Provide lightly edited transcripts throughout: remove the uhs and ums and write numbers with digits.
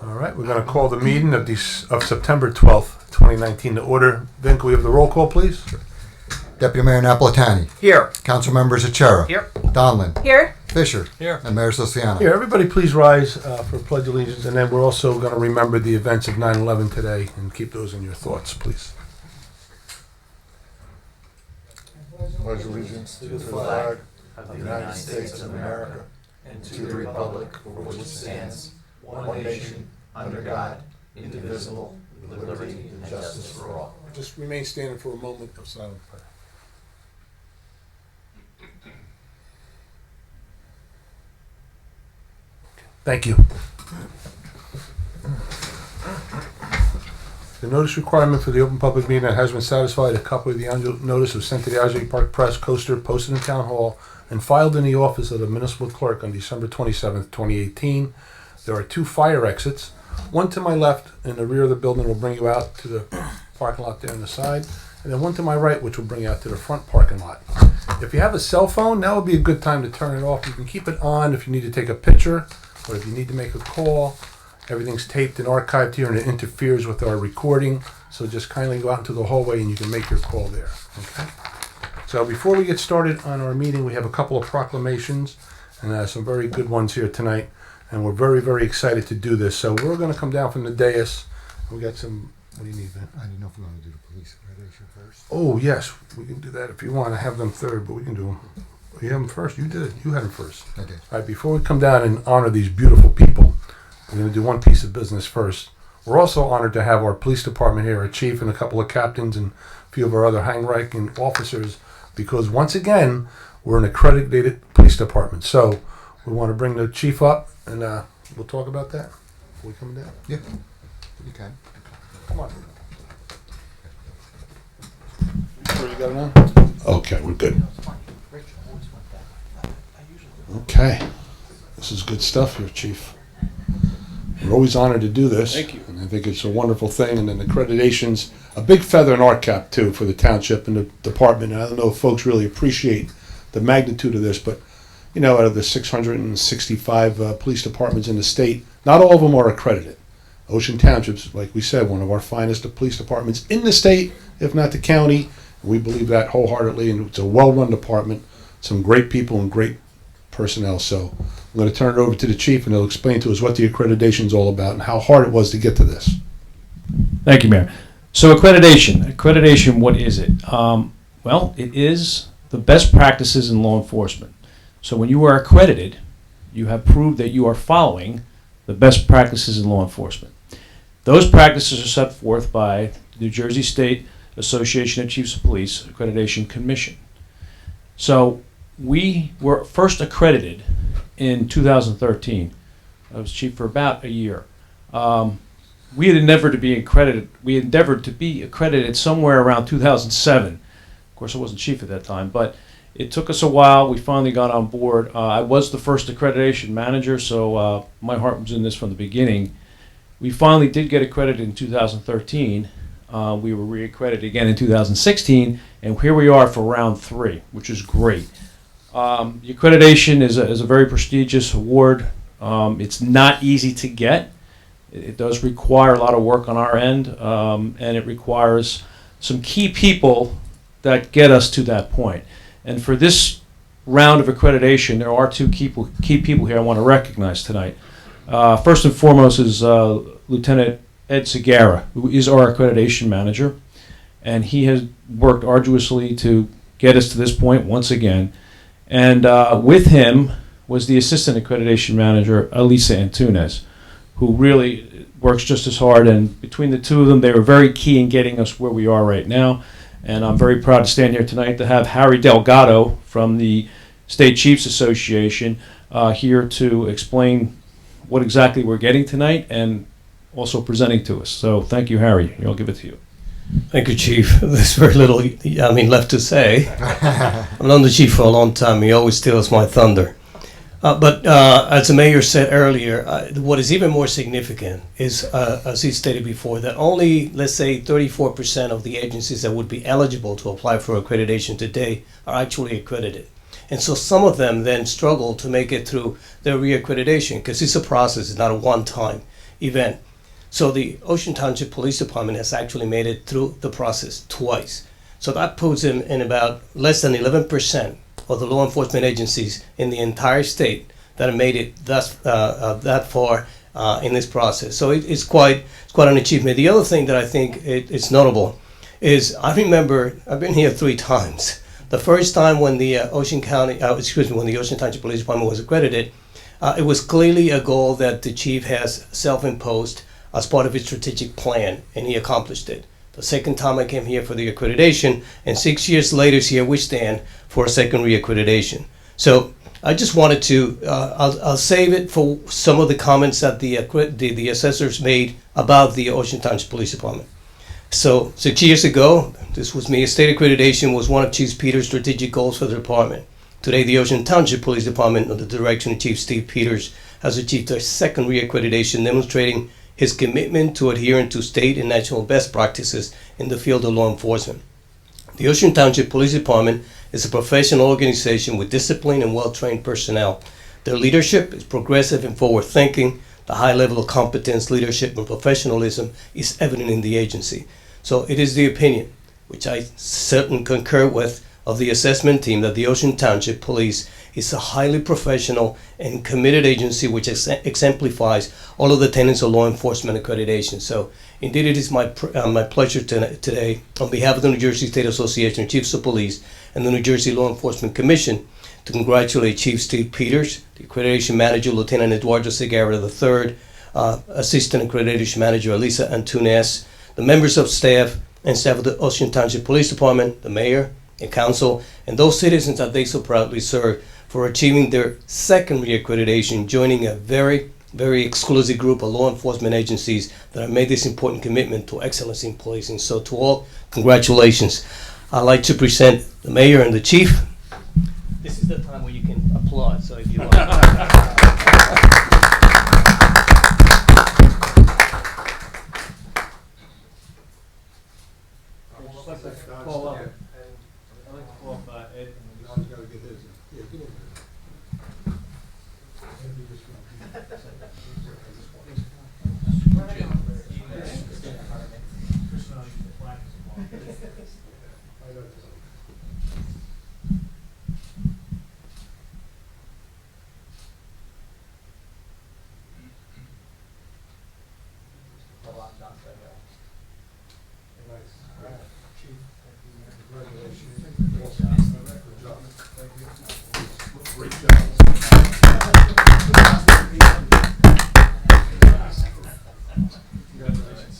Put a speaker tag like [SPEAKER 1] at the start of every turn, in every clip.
[SPEAKER 1] All right, we're going to call the meeting of September 12th, 2019 to order. Vin, can we have the roll call, please?
[SPEAKER 2] Deputy Mayor Napolitani.
[SPEAKER 3] Here.
[SPEAKER 2] Council members Achara.
[SPEAKER 3] Here.
[SPEAKER 2] Donlin.
[SPEAKER 4] Here.
[SPEAKER 2] Fisher.
[SPEAKER 3] Here.
[SPEAKER 2] And Mayor Sosiano.
[SPEAKER 1] Here, everybody please rise for Pledge of Allegiance, and then we're also going to remember the events of 9/11 today and keep those in your thoughts, please.
[SPEAKER 5] Pledge allegiance to the flag of the United States of America and to the republic for which it stands, one nation, under God, indivisible, with liberty and justice for all.
[SPEAKER 1] Just remain standing for a moment of silent prayer. Thank you. The notice requirement for the open public meeting has been satisfied. A copy of the annual notice was sent to the Oswego Park Press, coaster, posted in Town Hall, and filed in the office of the municipal clerk on December 27th, 2018. There are 2 fire exits. One to my left in the rear of the building will bring you out to the parking lot there on the side, and then one to my right, which will bring you out to the front parking lot. If you have a cell phone, now would be a good time to turn it off. You can keep it on if you need to take a picture, or if you need to make a call. Everything's taped and archived here, and it interferes with our recording, so just kindly go out into the hallway and you can make your call there. Okay. So before we get started on our meeting, we have a couple of proclamations, and some very good ones here tonight, and we're very, very excited to do this. So we're going to come down from the dais. We got some. What do you need, Ben?
[SPEAKER 2] I didn't know if we're going to do the police accreditation first.
[SPEAKER 1] Oh yes, we can do that if you want. I have them third, but we can do them. You have them first. You did. You had them first.
[SPEAKER 2] I did.
[SPEAKER 1] All right. Before we come down and honor these beautiful people, we're going to do one piece of business first. We're also honored to have our police department here, our chief and a couple of captains and a few of our other high-ranking officers, because once again, we're an accredited police department. So we want to bring the chief up, and we'll talk about that. Are we coming down?
[SPEAKER 2] Yeah, you can.
[SPEAKER 1] Come on. Sure you got it on? Okay, we're good. Okay. This is good stuff here, Chief. We're always honored to do this.
[SPEAKER 3] Thank you.
[SPEAKER 1] And I think it's a wonderful thing. And then accreditation's a big feather in our cap, too, for the township and the department. And I don't know if folks really appreciate the magnitude of this, but, you know, out of the 665 police departments in the state, not all of them are accredited. Ocean Township's, like we said, one of our finest police departments in the state, if not the county. We believe that wholeheartedly, and it's a well-run department, some great people and great personnel. So I'm going to turn it over to the chief, and he'll explain to us what the accreditation is all about and how hard it was to get to this.
[SPEAKER 3] Thank you, Mayor. So accreditation, what is it? Well, it is the best practices in law enforcement. So when you are accredited, you have proved that you are following the best practices in law enforcement. Those practices are set forth by the New Jersey State Association of Chiefs of Police Accreditation Commission. So we were first accredited in 2013. I was chief for about a year. We had endeavored to be accredited. We endeavored to be accredited somewhere around 2007. Of course, I wasn't chief at that time, but it took us a while. We finally got on board. I was the first accreditation manager, so my heart was in this from the beginning. We finally did get accredited in 2013. We were re-accredited again in 2016, and here we are for round 3, which is great. The accreditation is a very prestigious award. It's not easy to get. It does require a lot of work on our end, and it requires some key people that get us to that point. And for this round of accreditation, there are 2 key people here I want to recognize tonight. First and foremost is Lieutenant Ed Segarra, who is our accreditation manager, and he has worked arduously to get us to this point once again. And with him was the assistant accreditation manager, Elisa Antunes, who really works just as hard. And between the 2 of them, they were very key in getting us where we are right now. And I'm very proud to stand here tonight to have Harry Delgado from the State Chiefs Association here to explain what exactly we're getting tonight and also presenting to us. So thank you, Harry. I'll give it to you.
[SPEAKER 6] Thank you, Chief. There's very little, left to say. I've known the Chief for a long time. He always steals my thunder. But as the Mayor said earlier, what is even more significant is, as he stated before, that only, let's say, 34% of the agencies that would be eligible to apply for accreditation today are actually accredited. And so some of them then struggle to make it through their reaccreditation because it's a process, it's not a one-time. event. So the Ocean Township Police Department has actually made it through the process twice. So that puts them in about less than 11% of the law enforcement agencies in the entire state that have made it that far in this process. So it's quite an achievement. The other thing that I think it's notable is I remember I've been here 3 times. The first time when the Ocean Township Police Department was accredited, it was clearly a goal that the chief has self-imposed as part of his strategic plan, and he accomplished it. The second time I came here for the accreditation, and 6 years later, here we stand for a second reaccreditation. So I just wanted to, I'll save it for some of the comments that the assessors made about the Ocean Township Police Department. So 6 years ago, this was me, state accreditation was one of Chief Peters' strategic goals for the department. Today, the Ocean Township Police Department, under the direction of Chief Steve Peters, has achieved their second reaccreditation, demonstrating his commitment to adhering to state and national best practices in the field of law enforcement. The Ocean Township Police Department is a professional organization with disciplined and well-trained personnel. Their leadership is progressive and forward-thinking. The high level of competence, leadership, and professionalism is evident in the agency. So it is the opinion, which I certainly concur with, of the assessment team that the Ocean Township Police is a highly professional and committed agency which exemplifies all of the tenets of law enforcement accreditation. So indeed it is my pleasure today, on behalf of the New Jersey State Association of Chiefs of Police and the New Jersey Law Enforcement Commission, to congratulate Chief Steve Peters, the Accreditation Manager, Lieutenant Eduardo Segarra III, Assistant Accreditation Manager, Elisa Antunes, the members of staff and staff of the Ocean Township Police Department, the Mayor and Council, and those citizens that they so proudly serve, for achieving their second reaccreditation, joining a very, very exclusive group of law enforcement agencies that have made this important commitment to excellence in policing. So to all, congratulations. I'd like to present the Mayor and the Chief. This is the time where you can applaud, so if you like.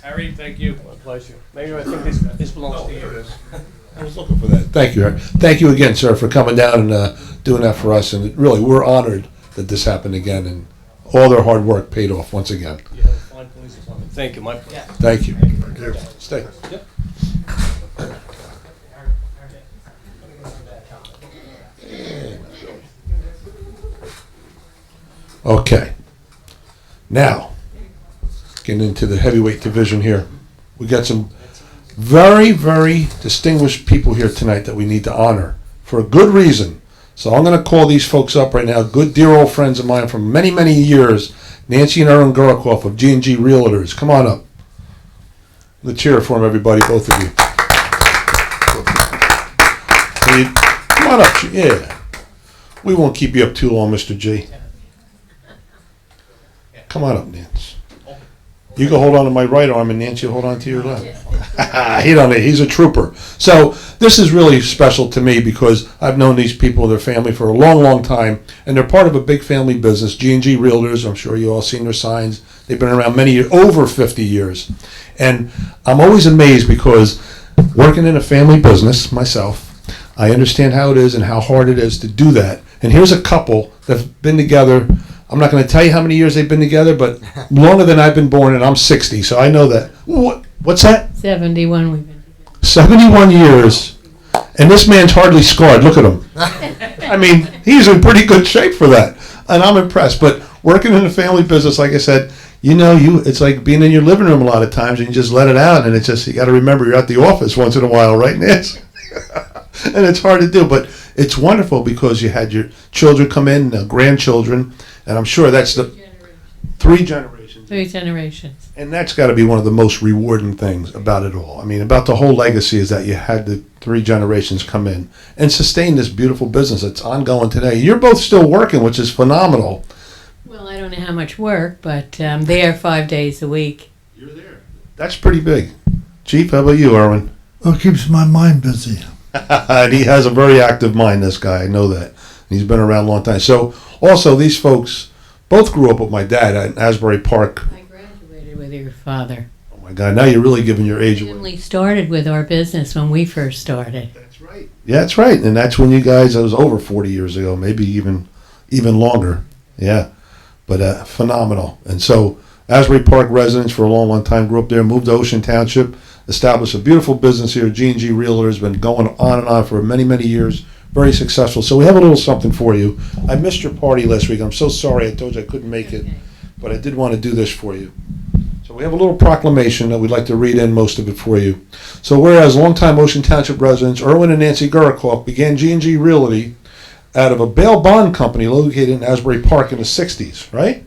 [SPEAKER 3] Harry, thank you.
[SPEAKER 6] My pleasure. Mayor, I think this belongs to you.
[SPEAKER 1] I was looking for that. Thank you, Harry. Thank you again, sir, for coming down and doing that for us. And really, we're honored that this happened again, and all their hard work paid off once again.
[SPEAKER 6] You have a fine police department. Thank you. My pleasure.
[SPEAKER 1] Thank you.
[SPEAKER 5] Thank you.
[SPEAKER 1] Stay.
[SPEAKER 6] Yep.
[SPEAKER 1] Okay. Now, getting into the heavyweight division here. We got some very, very distinguished people here tonight that we need to honor for a good reason. So I'm going to call these folks up right now. Good, dear old friends of mine from many, many years. Nancy and Aaron Gurakoff of G&G Realtors. Come on up. Let's cheer for them, everybody, both of you. Come on up. Yeah. We won't keep you up too long, Mr. G. Come on up, Nance. You can hold on to my right arm, and Nancy will hold on to your left. He's a trooper. So this is really special to me because I've known these people, their family, for a long, long time, and they're part of a big family business, G&G Realtors. I'm sure you all seen their signs. They've been around many years, over 50 years. And I'm always amazed because working in a family business myself, I understand how it is and how hard it is to do that. And here's a couple that's been together. I'm not going to tell you how many years they've been together, but longer than I've been born, and I'm 60, so I know that. What's that?
[SPEAKER 4] 71 we've been together.
[SPEAKER 1] 71 years, and this man's hardly scarred. Look at him. I mean, he's in pretty good shape for that, and I'm impressed. But working in a family business, like I said, it's like being in your living room a lot of times, and you just let it out, and it's just, you got to remember you're at the office once in a while, right, Nance? And it's hard to do, but it's wonderful because you had your children come in, grandchildren, and I'm sure that's the 3 generations.
[SPEAKER 4] 3 generations.
[SPEAKER 1] And that's got to be one of the most rewarding things about it all. I mean, about the whole legacy is that you had the 3 generations come in and sustain this beautiful business that's ongoing today. You're both still working, which is phenomenal.
[SPEAKER 4] Well, I don't know how much work, but I'm there 5 days a week.
[SPEAKER 1] You're there. That's pretty big. Chief, how about you, Erwin?
[SPEAKER 7] Well, it keeps my mind busy.
[SPEAKER 1] And he has a very active mind, this guy. I know that. He's been around a long time. So, also, these folks both grew up with my dad at Asbury Park.
[SPEAKER 4] I graduated with your father.
[SPEAKER 1] Oh, my God. Now you're really giving your age away.
[SPEAKER 4] Family started with our business when we first started.
[SPEAKER 1] That's right. Yeah, that's right. And that's when you guys, it was over 40 years ago, maybe even longer. Yeah. But phenomenal. And so, Asbury Park residents for a long, long time grew up there, moved to Ocean Township, established a beautiful business here. G&G Realtor has been going on and on for many, many years. Very successful. So we have a little something for you. I missed your party last week. I'm so sorry. I told you I couldn't make it, but I did want to do this for you. So we have a little proclamation that we'd like to read in most of it for you. So whereas longtime Ocean Township residents Erwin and Nancy Gurikoff began G&G Realty out of a bail bond company located in Asbury Park in the 60s, right?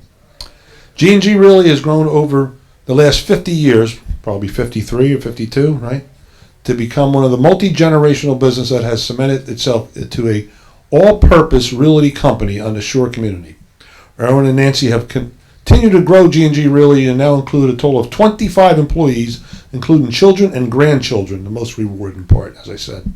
[SPEAKER 1] G&G Realty has grown over the last 50 years, probably 53 or 52, right? To become one of the multi-generational business that has cemented itself into a all-purpose realty company on the Shore community. Erwin and Nancy have continued to grow G&G Realty and now include a total of 25 employees, including children and grandchildren, the most rewarding part, as I said.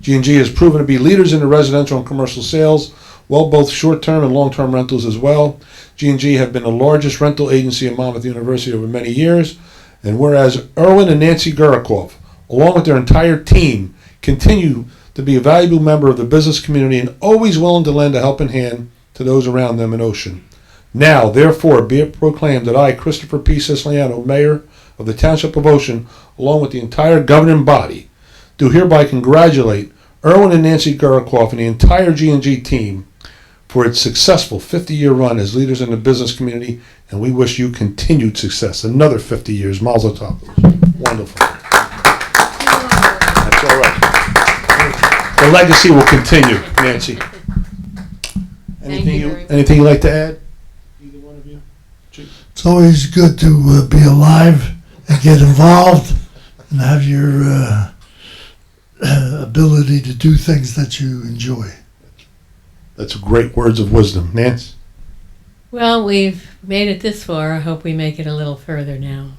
[SPEAKER 1] G&G has proven to be leaders in the residential and commercial sales, well, both short-term and long-term rentals as well. G&G have been the largest rental agency in Monmouth University over many years, and whereas Erwin and Nancy Gurikoff, along with their entire team, continue to be a valuable member of the business community and always willing to lend a helping hand to those around them in Ocean. Now, therefore, be it proclaimed that I, Christopher P. Siciliano, Mayor of the Township of Ocean, along with the entire governing body, do hereby congratulate Erwin and Nancy Gurikoff and the entire G&G team for its successful 50-year run as leaders in the business community, and we wish you continued success. Another 50 years. Mazel tov. Wonderful. That's all right. The legacy will continue, Nancy. Anything you'd like to add? Either one of you?
[SPEAKER 7] It's always good to be alive and get involved and have your ability to do things that you enjoy.
[SPEAKER 1] That's great words of wisdom. Nance?
[SPEAKER 4] Well, we've made it this far. I hope we make it a little further now.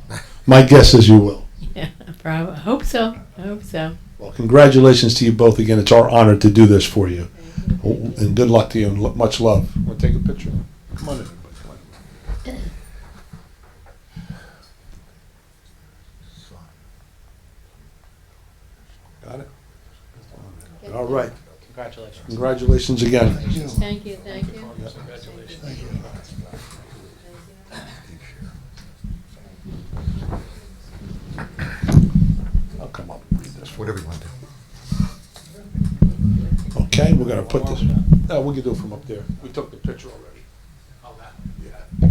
[SPEAKER 1] My guess is you will.
[SPEAKER 4] Yeah, I hope so. I hope so.
[SPEAKER 1] Well, congratulations to you both again. It's our honor to do this for you. And good luck to you and much love. Want to take a picture? Come on in. Come on. Got it? All right.
[SPEAKER 3] Congratulations.
[SPEAKER 1] Congratulations again.
[SPEAKER 4] Thank you. Thank you.
[SPEAKER 1] I'll come up and read this.
[SPEAKER 2] Whatever you want to do.
[SPEAKER 1] Okay, we're going to put this. No, we can do it from up there. We took the picture already. Yeah.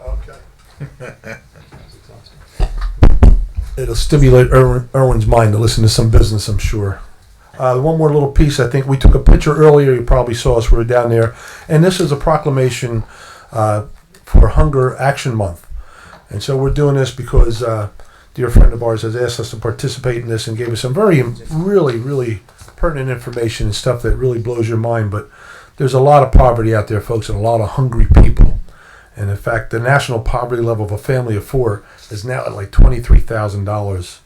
[SPEAKER 1] Okay. It'll stimulate Erwin's mind to listen to some business, I'm sure. One more little piece. I think we took a picture earlier. You probably saw us. We were down there. And this is a proclamation for Hunger Action Month. And so we're doing this because a dear friend of ours has asked us to participate in this and gave us some really pertinent information and stuff that really blows your mind. But there's a lot of poverty out there, folks, and a lot of hungry people. And in fact, the national poverty level of a family of 4 is now at like $23,000.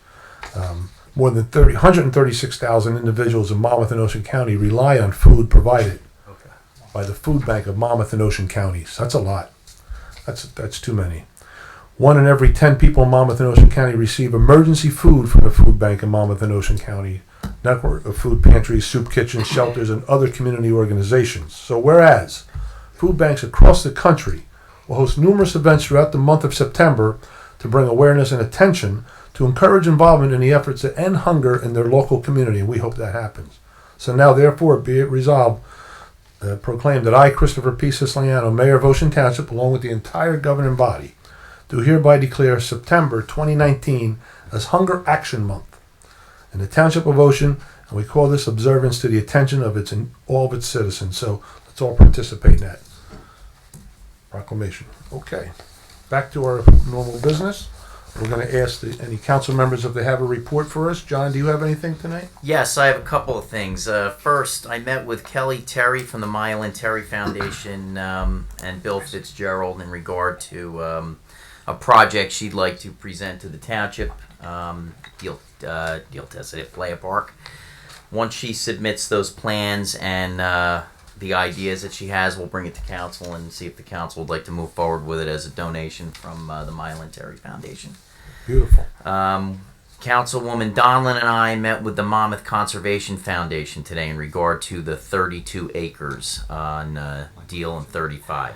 [SPEAKER 1] More than 136,000 individuals in Monmouth and Ocean County rely on food provided by the food bank of Monmouth and Ocean counties. That's a lot. That's too many. 1 in every 10 people in Monmouth and Ocean County receive emergency food from the food bank in Monmouth and Ocean County, network of food pantries, soup kitchens, shelters, and other community organizations. So whereas food banks across the country will host numerous events throughout the month of September to bring awareness and attention to encourage involvement in the efforts to end hunger in their local community, and we hope that happens. So now, therefore, be it resolved, proclaim that I, Christopher P. Siciliano, Mayor of Ocean Township, along with the entire governing body, do hereby declare September 2019 as Hunger Action Month in the Township of Ocean, and we call this observance to the attention of all of its citizens. So let's all participate in that proclamation. Okay, back to our normal business. We're going to ask any council members if they have a report for us. John, do you have anything tonight?
[SPEAKER 8] Yes, I have a couple of things. First, I met with Kelly Terry from the Mylan Terry Foundation and Bill Fitzgerald in regard to a project she'd like to present to the township, deal tested at Playa Park. Once she submits those plans and the ideas that she has, we'll bring it to council and see if the council would like to move forward with it as a donation from the Mylan Terry Foundation.
[SPEAKER 1] Beautiful.
[SPEAKER 8] Councilwoman Donlin and I met with the Monmouth Conservation Foundation today in regard to the 32 acres on Deal and 35.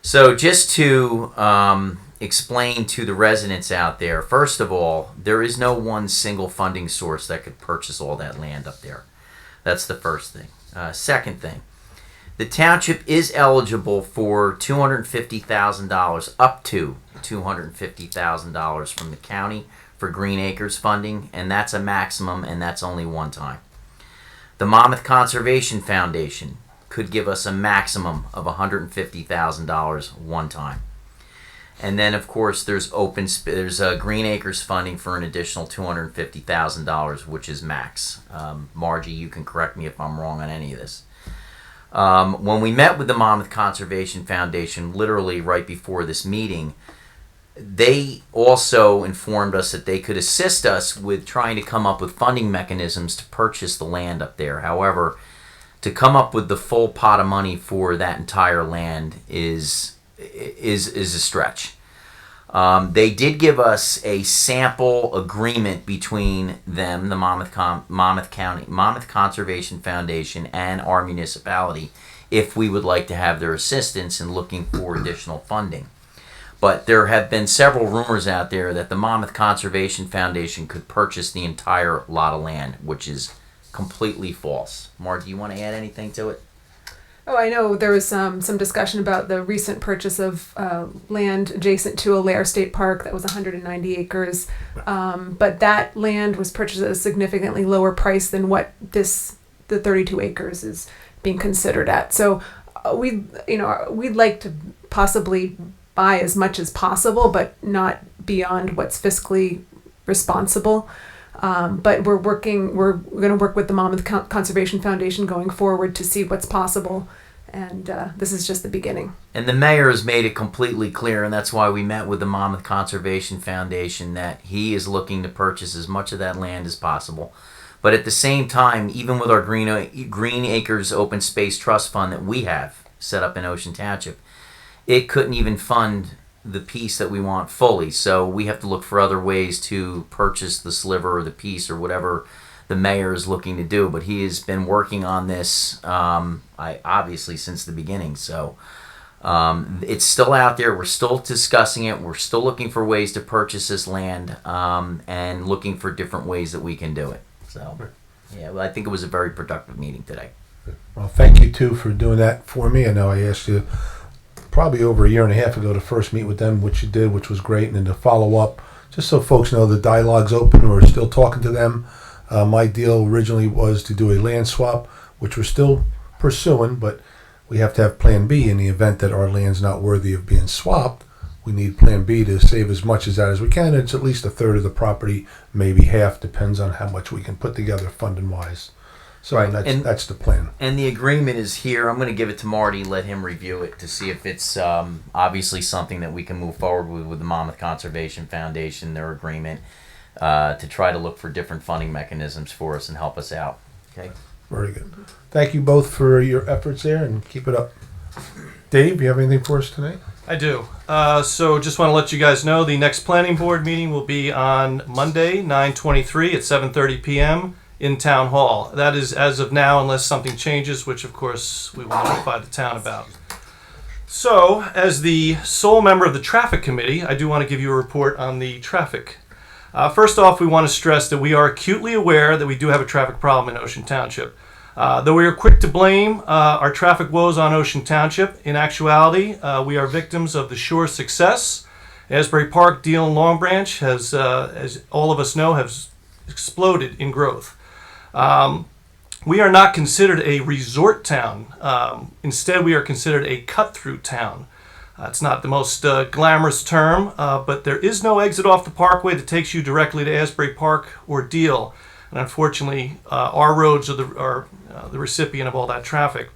[SPEAKER 8] So just to explain to the residents out there, first of all, there is no one single funding source that could purchase all that land up there. That's the first thing. Second thing, the township is eligible for $250,000, up to $250,000 from the county for Green Acres funding, and that's a maximum, and that's only one time. The Monmouth Conservation Foundation could give us a maximum of $150,000 one time. And then, of course, there's Green Acres funding for an additional $250,000, which is max. Margie, you can correct me if I'm wrong on any of this. When we met with the Monmouth Conservation Foundation, literally right before this meeting, they also informed us that they could assist us with trying to come up with funding mechanisms to purchase the land up there. However, to come up with the full pot of money for that entire land is a stretch. They did give us a sample agreement between them, the Monmouth Conservation Foundation, and our municipality, if we would like to have their assistance in looking for additional funding. But there have been several rumors out there that the Monmouth Conservation Foundation could purchase the entire lot of land, which is completely false. Mark, do you want to add anything to it?
[SPEAKER 9] Oh, I know there was some discussion about the recent purchase of land adjacent to Alair State Park that was 190 acres, but that land was purchased at a significantly lower price than what the 32 acres is being considered at. So we'd like to possibly buy as much as possible, but not beyond what's fiscally responsible. But we're going to work with the Monmouth Conservation Foundation going forward to see what's possible, and this is just the beginning.
[SPEAKER 8] And the mayor has made it completely clear, and that's why we met with the Monmouth Conservation Foundation, that he is looking to purchase as much of that land as possible. But at the same time, even with our Green Acres Open Space Trust Fund that we have set up in Ocean Township, it couldn't even fund the piece that we want fully, so we have to look for other ways to purchase the sliver or the piece or whatever the mayor is looking to do. But he has been working on this obviously since the beginning, so it's still out there. We're still discussing it. We're still looking for ways to purchase this land and looking for different ways that we can do it. So yeah, well, I think it was a very productive meeting today.
[SPEAKER 1] Well, thank you too for doing that for me. I know I asked you probably over a year and a half ago to first meet with them, which you did, which was great, and then to follow up, just so folks know the dialogue's open. We're still talking to them. My deal originally was to do a land swap, which we're still pursuing, but we have to have Plan B in the event that our land's not worthy of being swapped. We need Plan B to save as much as that as we can. It's at least a third of the property, maybe half, depends on how much we can put together funding-wise. So
[SPEAKER 8] Right.
[SPEAKER 1] that's the plan.
[SPEAKER 8] And the agreement is here. I'm going to give it to Marty, let him review it to see if it's obviously something that we can move forward with the Monmouth Conservation Foundation, their agreement, to try to look for different funding mechanisms for us and help us out. Okay.
[SPEAKER 1] Very good. Thank you both for your efforts there, and keep it up. Dave, you have anything for us tonight?
[SPEAKER 10] I do. So just want to let you guys know the next planning board meeting will be on Monday, 9/23 at 7:30 p.m. in Town Hall. That is as of now, unless something changes, which of course we will notify the town about. So, as the sole member of the Traffic Committee, I do want to give you a report on the traffic. First off, we want to stress that we are acutely aware that we do have a traffic problem in Ocean Township. Though we are quick to blame our traffic woes on Ocean Township, in actuality, we are victims of the sure success. Asbury Park, Deal, and Long Branch has, as all of us know, has exploded in growth. We are not considered a resort town. Instead, we are considered a cut-through town. It's not the most glamorous term, but there is no exit off the parkway that takes you directly to Asbury Park or Deal. And unfortunately, our roads are the recipient of all that traffic.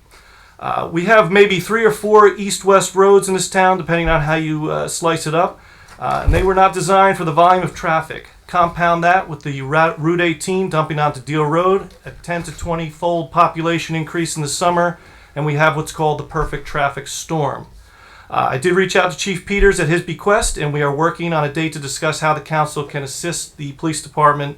[SPEAKER 10] We have maybe 3 or 4 east-west roads in this town, depending on how you slice it up. And they were not designed for the volume of traffic. Compound that with the Route 18 dumping onto Deal Road, a 10 to 20-fold population increase in the summer, and we have what's called the perfect traffic storm. I did reach out to Chief Peters at his bequest, and we are working on a date to discuss how the council can assist the police department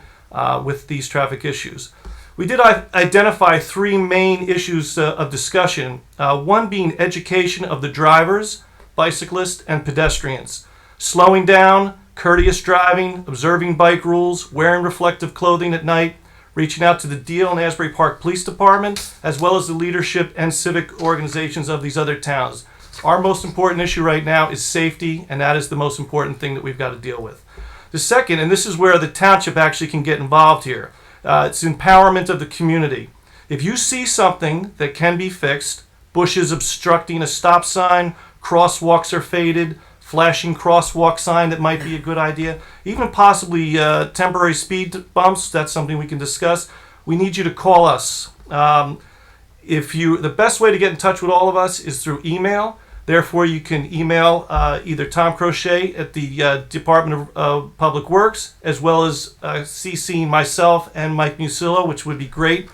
[SPEAKER 10] with these traffic issues. We did identify 3 main issues of discussion, one being education of the drivers, bicyclists, and pedestrians. Slowing down, courteous driving, observing bike rules, wearing reflective clothing at night, reaching out to the Deal and Asbury Park Police Department, as well as the leadership and civic organizations of these other towns. Our most important issue right now is safety, and that is the most important thing that we've got to deal with. The second, and this is where the township actually can get involved here, it's empowerment of the community. If you see something that can be fixed, bushes obstructing a stop sign, crosswalks are faded, flashing crosswalk sign that might be a good idea, even possibly temporary speed bumps, that's something we can discuss. We need you to call us. The best way to get in touch with all of us is through email. Therefore, you can email either Tom Crochet at the Department of Public Works, as well as CCing myself and Mike Musillo, which would be great.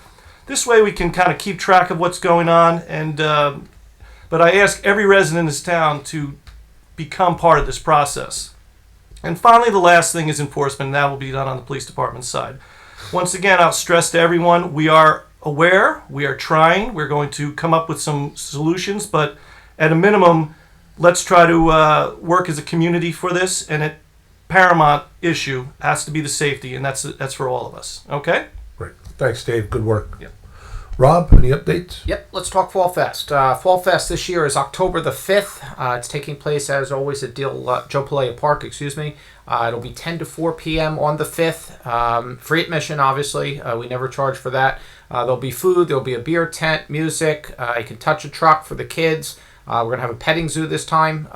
[SPEAKER 10] This way we can kind of keep track of what's going on. But I ask every resident in this town to become part of this process. And finally, the last thing is enforcement, and that will be done on the police department side. Once again, I'll stress to everyone, we are aware, we are trying, we're going to come up with some solutions, but at a minimum, let's try to work as a community for this, and a paramount issue has to be the safety, and that's for all of us. Okay?
[SPEAKER 1] Great. Thanks, Dave. Good work.
[SPEAKER 11] Yep.
[SPEAKER 1] Rob, any updates?
[SPEAKER 11] Yep, let's talk Fall Fest. Fall Fest this year is October the 5th. It's taking place, as always, at Joe Palea Park, it'll be 10 to 4 p.m. on the 5th. Free admission, obviously. We never charge for that. There'll be food. There'll be a beer tent, music. You can touch a truck for the kids. We're going to have a petting zoo this time,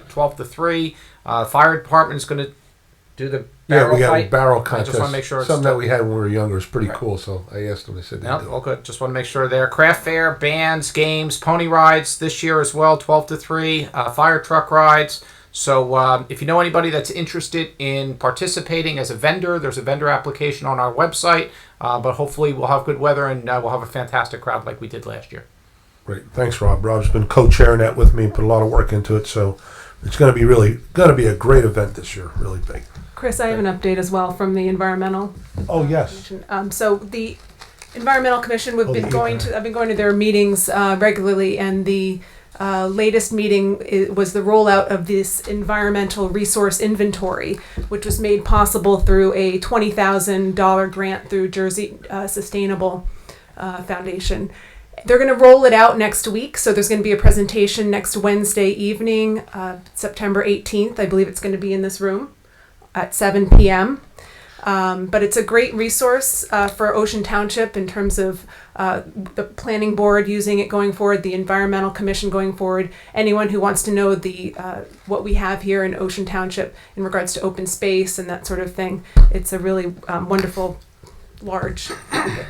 [SPEAKER 11] 12 to 3. Fire department is going to do the barrel
[SPEAKER 1] we got
[SPEAKER 11] fight.
[SPEAKER 1] a barrel
[SPEAKER 11] I
[SPEAKER 1] contest.
[SPEAKER 11] just want to make sure it's
[SPEAKER 1] something that we had when we were younger was pretty
[SPEAKER 11] Right.
[SPEAKER 1] cool. So I asked them. They said they
[SPEAKER 11] No,
[SPEAKER 1] do.
[SPEAKER 11] all good. Just want to make sure there. Craft fair, bands, games, pony rides this year as well, 12 to 3. Fire truck rides. So if you know anybody that's interested in participating as a vendor, there's a vendor application on our website. But hopefully we'll have good weather and we'll have a fantastic crowd like we did last year.
[SPEAKER 1] Great. Thanks, Rob. Rob's been co-chairing that with me and put a lot of work into it. So it's going to be a great event this year. Really big.
[SPEAKER 9] Chris, I have an update as well from the environmental.
[SPEAKER 1] Oh, yes.
[SPEAKER 9] So the Environmental Commission, I've been going to their meetings regularly, and the latest meeting was the rollout of this environmental resource inventory, which was made possible through a $20,000 grant through Jersey Sustainable Foundation. They're going to roll it out next week, so there's going to be a presentation next Wednesday evening, September 18th. I believe it's going to be in this room at 7 p.m. But it's a great resource for Ocean Township in terms of the planning board using it going forward, the environmental commission going forward, anyone who wants to know what we have here in Ocean Township in regards to open space and that sort of thing. It's a really wonderful, large packet.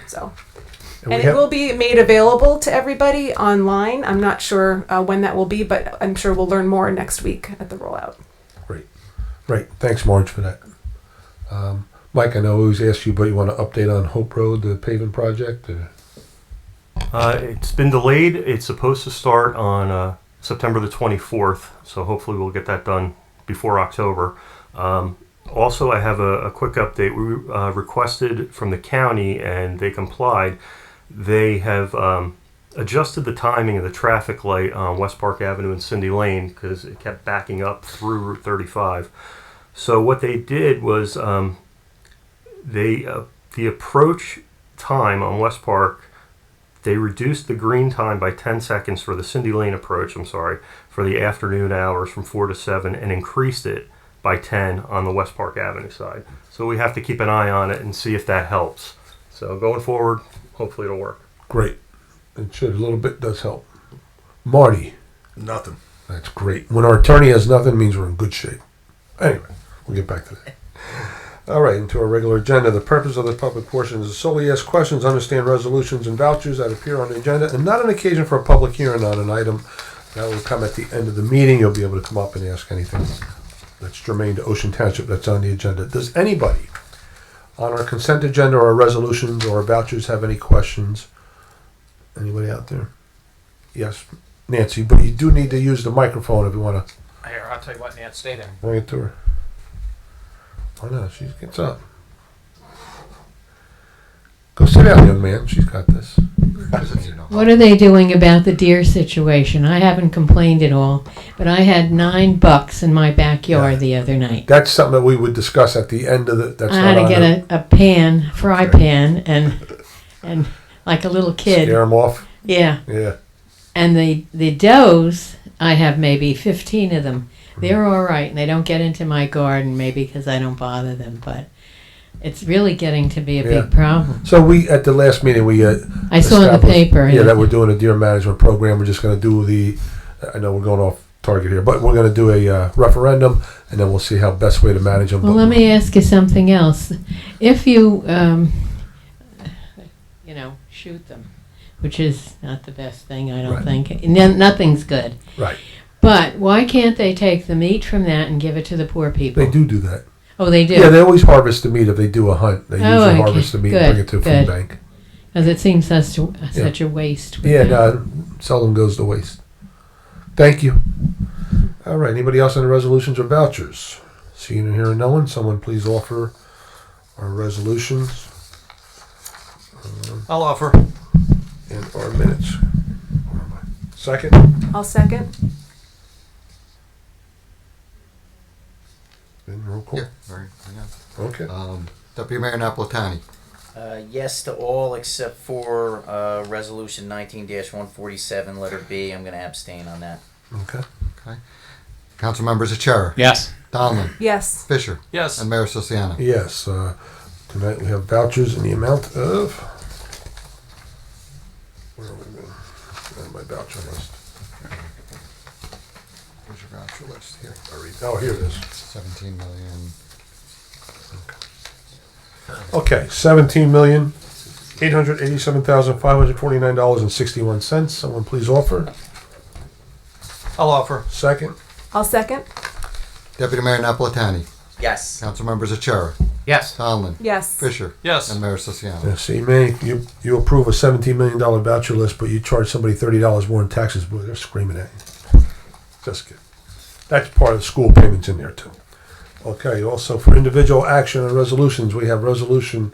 [SPEAKER 9] And it will be made available to everybody online. I'm not sure when that will be, but I'm sure we'll learn more next week at the rollout.
[SPEAKER 1] Great. Thanks, Marge, for that. Mike, I know I always ask you, but you want to update on Hope Road, the paving project?
[SPEAKER 12] It's been delayed. It's supposed to start on September the 24th, so hopefully we'll get that done before October. Also, I have a quick update. We requested from the county, and they complied. They have adjusted the timing of the traffic light on West Park Avenue and Cindy Lane because it kept backing up through Route 35. So what they did was the approach time on West Park They reduced the green time by 10 seconds for the Cindy Lane approach, for the afternoon hours from 4 to 7, and increased it by 10 on the West Park Avenue side. So we have to keep an eye on it and see if that helps. So going forward, hopefully it'll work.
[SPEAKER 1] Great. It should. A little bit does help. Marty.
[SPEAKER 5] Nothing.
[SPEAKER 1] That's great. When our attorney has nothing, it means we're in good shape. Anyway, we'll get back to that. All right, into our regular agenda. The purpose of the public portion is to solely ask questions, understand resolutions and vouchers that appear on the agenda, and not an occasion for a public hearing on an item. That will come at the end of the meeting. You'll be able to come up and ask anything that's germane to Ocean Township that's on the agenda. Does anybody on our consent agenda or our resolutions or our vouchers have any questions? Anybody out there? Yes, Nancy, but you do need to use the microphone if you want to
[SPEAKER 11] Here, I'll tell you what, Nance, stay there.
[SPEAKER 1] bring it to her. Why not? She gets up. Go sit down, young man. She's got this.
[SPEAKER 4] What are they doing about the deer situation? I haven't complained at all, but I had 9 bucks in my backyard the other night.
[SPEAKER 1] That's something that we would discuss at the end of the. That's
[SPEAKER 4] I had to get a pan, fry pan, and like a little kid.
[SPEAKER 1] Scare them off.
[SPEAKER 4] Yeah.
[SPEAKER 1] Yeah.
[SPEAKER 4] And the does, I have maybe 15 of them. They're all right, and they don't get into my garden, maybe because I don't bother them, but it's really getting to be a big problem.
[SPEAKER 1] So we at the last meeting we
[SPEAKER 4] I saw in the paper.
[SPEAKER 1] Yeah, that we're doing a deer management program. We're just going to do the. I know we're going off target here, but we're going to do a referendum, and then we'll see how best way to manage them.
[SPEAKER 4] Well, let me ask you something else. If you, shoot them, which is not the best thing, I don't think. Nothing's good.
[SPEAKER 1] Right.
[SPEAKER 4] But why can't they take the meat from that and give it to the poor people?
[SPEAKER 1] They do that.
[SPEAKER 4] Oh, they do?
[SPEAKER 1] Yeah, they always harvest the meat if they do a hunt. They usually harvest the meat and bring it to the food bank.
[SPEAKER 4] Because it seems such a waste.
[SPEAKER 1] Yeah, no, seldom goes to waste. Thank you. All right, anybody else on the resolutions or vouchers? Seeing and hearing no one, someone please offer our resolutions.
[SPEAKER 10] I'll offer.
[SPEAKER 1] And our minutes. Where am I? Second?
[SPEAKER 9] I'll second.
[SPEAKER 1] Then roll call.
[SPEAKER 2] Yeah, very good.
[SPEAKER 1] Okay.
[SPEAKER 2] Deputy Mayor Napolitani.
[SPEAKER 8] Yes to all except for Resolution 19-147, letter B. I'm going to abstain on that.
[SPEAKER 1] Okay.
[SPEAKER 2] Okay. Council members Achara.
[SPEAKER 3] Yes.
[SPEAKER 2] Donlin.
[SPEAKER 9] Yes.
[SPEAKER 2] Fisher.
[SPEAKER 10] Yes.
[SPEAKER 2] And Mayor Sosiana.
[SPEAKER 1] Yes. Tonight we have vouchers in the amount of. Where are we going? My voucher list.
[SPEAKER 2] Where's your voucher list here?
[SPEAKER 1] Oh, here it is.
[SPEAKER 2] 17 million.
[SPEAKER 1] Okay, $17,887,549.61. Someone please offer.
[SPEAKER 10] I'll offer.
[SPEAKER 1] Second.
[SPEAKER 9] I'll second.
[SPEAKER 2] Deputy Mayor Napolitani.
[SPEAKER 8] Yes.
[SPEAKER 2] Council members Achara.
[SPEAKER 11] Yes.
[SPEAKER 2] Donlin.
[SPEAKER 9] Yes.
[SPEAKER 2] Fisher.
[SPEAKER 10] Yes.
[SPEAKER 2] And Mayor Sosiana.
[SPEAKER 1] Yeah, see, man, you approve a $17 million voucher list, but you charge somebody $30 more in taxes. Boy, they're screaming at you. Just kidding. That's part of the school payments in there too. Okay. Also, for individual action and resolutions, we have resolution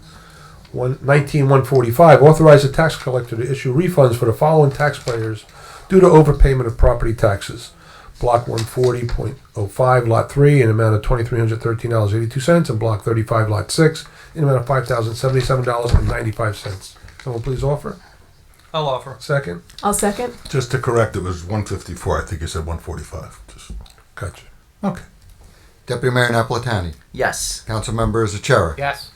[SPEAKER 1] 19-145. Authorize the tax collector to issue refunds for the following taxpayers due to overpayment of property taxes. Block 140.05, Lot 3, in an amount of $2,313.82, and Block 35, Lot 6, in an amount of $5,077.95. Someone please offer.
[SPEAKER 10] I'll offer.
[SPEAKER 1] Second.
[SPEAKER 9] I'll second.
[SPEAKER 5] Just to correct, it was 154. I think you said 145. Just
[SPEAKER 1] Gotcha.
[SPEAKER 5] okay.
[SPEAKER 2] Deputy Mayor Napolitani.
[SPEAKER 8] Yes.
[SPEAKER 2] Council members Achara.
[SPEAKER 11] Yes.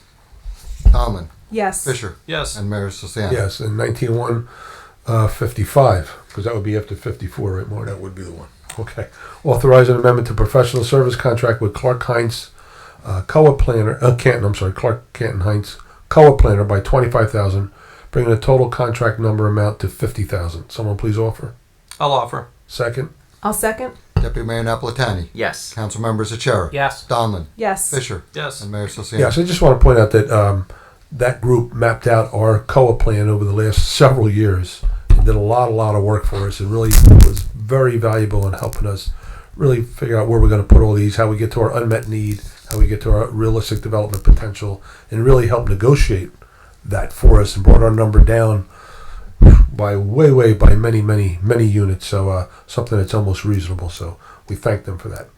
[SPEAKER 2] Donlin.
[SPEAKER 9] Yes.
[SPEAKER 2] Fisher.
[SPEAKER 10] Yes.
[SPEAKER 2] And Mayor Sosiana.
[SPEAKER 1] Yes, and 19-155, because that would be after 54, right, Mark?
[SPEAKER 5] That would be the one.
[SPEAKER 1] Okay. Authorize an amendment to professional service contract with Clark Heinz COA Planner, Clark Canton Heinz COA Planner by $25,000, bringing the total contract number amount to $50,000. Someone please offer.
[SPEAKER 10] I'll offer.
[SPEAKER 1] Second.
[SPEAKER 9] I'll second.
[SPEAKER 2] Deputy Mayor Napolitani.
[SPEAKER 8] Yes.
[SPEAKER 2] Council members Achara.
[SPEAKER 11] Yes.
[SPEAKER 2] Donlin.
[SPEAKER 9] Yes.
[SPEAKER 2] Fisher.
[SPEAKER 10] Yes.
[SPEAKER 2] And Mayor Sosiana.
[SPEAKER 1] Yes, I just want to point out that that group mapped out our COA plan over the last several years and did a lot of work for us. It really was very valuable in helping us really figure out where we're going to put all these, how we get to our unmet need, how we get to our realistic development potential, and really help negotiate that for us and brought our number down by by many units. So something that's almost reasonable. So we thank them for that.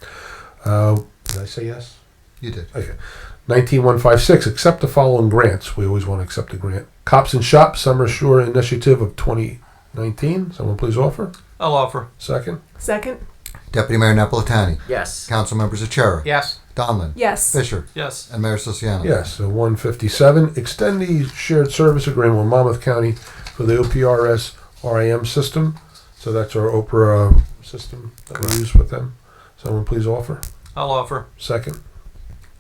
[SPEAKER 1] Did I say yes?
[SPEAKER 2] You did.
[SPEAKER 1] Okay. 19156, accept the following grants. We always want to accept a grant. Cops and Shop Summer Shore Initiative of 2019. Someone please offer.
[SPEAKER 10] I'll offer.
[SPEAKER 1] Second.
[SPEAKER 9] Second.
[SPEAKER 2] Deputy Mayor Napolitani.
[SPEAKER 8] Yes.
[SPEAKER 2] Council members Achara.
[SPEAKER 11] Yes.
[SPEAKER 2] Donlin.
[SPEAKER 9] Yes.
[SPEAKER 2] Fisher.
[SPEAKER 10] Yes.
[SPEAKER 2] And Mayor Sosiano.
[SPEAKER 1] Yes. So 157, extend the shared service agreement with Monmouth County for the OPRS RAM system. So that's our Oprah system that we use with them. Someone please offer.
[SPEAKER 10] I'll offer.
[SPEAKER 1] Second.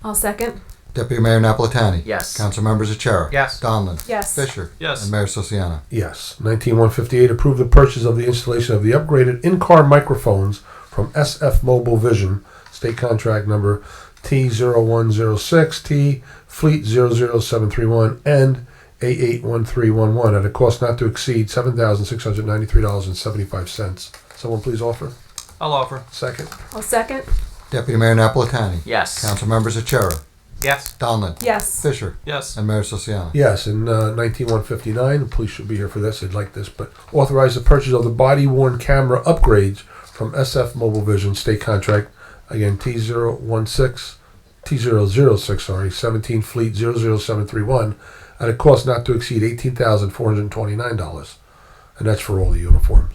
[SPEAKER 9] I'll second.
[SPEAKER 2] Deputy Mayor Napolitani.
[SPEAKER 8] Yes.
[SPEAKER 2] Council members Achara.
[SPEAKER 11] Yes.
[SPEAKER 2] Donlin.
[SPEAKER 9] Yes.
[SPEAKER 2] Fisher.
[SPEAKER 10] Yes.
[SPEAKER 2] And Mayor Sosiano.
[SPEAKER 1] Yes. 19158, approve the purchase of the installation of the upgraded in-car microphones from SF Mobile Vision, state contract number T0106, T Fleet 00731, and A81311 at a cost not to exceed $7,693.75. Someone please offer.
[SPEAKER 10] I'll offer.
[SPEAKER 1] Second.
[SPEAKER 9] I'll second.
[SPEAKER 2] Deputy Mayor Napolitani.
[SPEAKER 8] Yes.
[SPEAKER 2] Council members Achara.
[SPEAKER 11] Yes.
[SPEAKER 2] Donlin.
[SPEAKER 9] Yes.
[SPEAKER 2] Fisher.
[SPEAKER 10] Yes.
[SPEAKER 2] And Mayor Sosiano.
[SPEAKER 1] Yes, in 19159, the police should be here for this, they'd like this, but authorize the purchase of the body-worn camera upgrades from SF Mobile Vision, state contract, again, T006, 17 Fleet 00731, at a cost not to exceed $18,429. And that's for all the uniforms